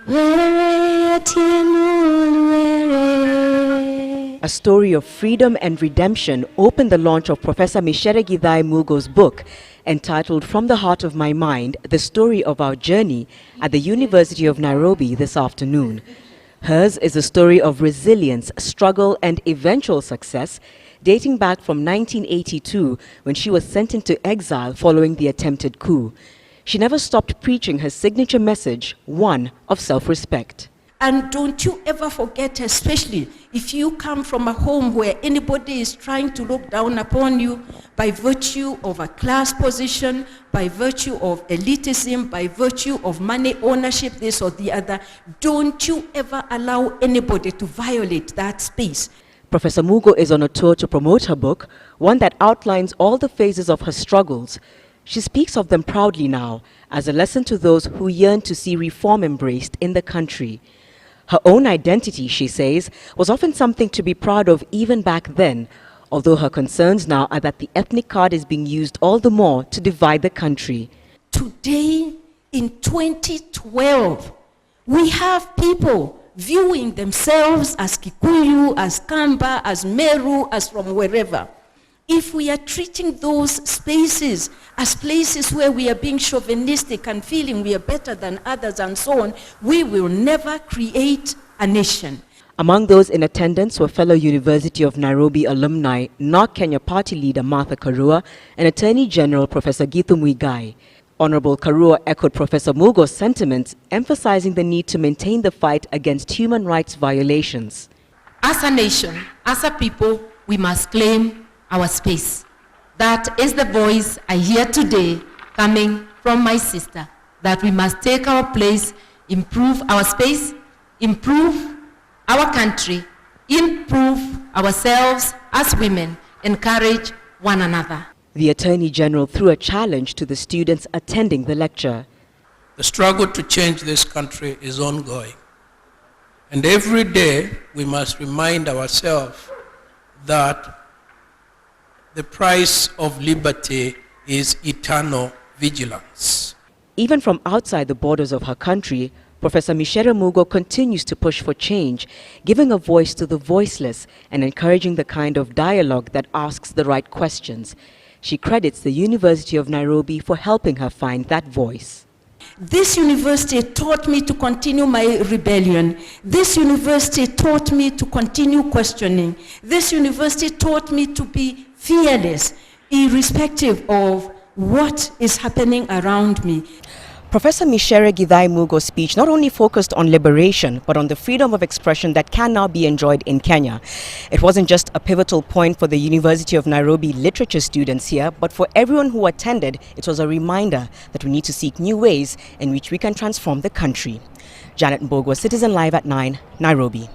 A story of freedom and redemption opened the launch of Professor Micere Githae Mugo's book, entitled From the Heart of My Mind, The Story of Our Journey, at the University of Nairobi this afternoon. Hers is a story of resilience, struggle and eventual success, dating back from 1982 when she was sent into exile following the attempted coup. She never stopped preaching her signature message, one of self-respect. And don't you ever forget, especially if you come from a home where anybody is trying to look down upon you by virtue of a class position, by virtue of elitism, by virtue of money ownership, this or the other, don't you ever allow anybody to violate that space. Professor Mugo is on a tour to promote her book, one that outlines all the phases of her struggles. She speaks of them proudly now, as a lesson to those who yearn to see reform embraced in the country. Her own identity, she says, was often something to be proud of even back then, although her concerns now are that the ethnic card is being used all the more to divide the country. Today, in 2012, we have people viewing themselves as Kikuyu, as Kamba, as Meru, as from wherever. If we are treating those spaces as places where we are being chauvinistic and feeling we are better than others and so on, we will never create a nation. Among those in attendance were fellow University of Nairobi alumni, NORC Kenya Party leader Martha Karua and Attorney General Professor Githae Mugo. Honorable Karua echoed Professor Mugo's sentiments, emphasizing the need to maintain the fight against human rights violations. As a nation, as a people, we must claim our space. That is the voice I hear today coming from my sister, that we must take our place, improve our space, improve our country, improve ourselves as women, encourage one another. The Attorney General threw a challenge to the students attending the lecture. The struggle to change this country is ongoing. And every day we must remind ourselves that the price of liberty is eternal vigilance. Even from outside the borders of her country, Professor Micere Mugo continues to push for change, giving a voice to the voiceless and encouraging the kind of dialogue that asks the right questions. She credits the University of Nairobi for helping her find that voice. This university taught me to continue my rebellion. This university taught me to continue questioning. This university taught me to be fearless, irrespective of what is happening around me. Professor Micere Githae Mugo's speech not only focused on liberation, but on the freedom of expression that can now be enjoyed in Kenya. It wasn't just a pivotal point for the University of Nairobi literature students here, but for everyone who attended, it was a reminder that we need to seek new ways in which we can transform the country. Janet Mbugua, Citizen Live at 9, Nairobi.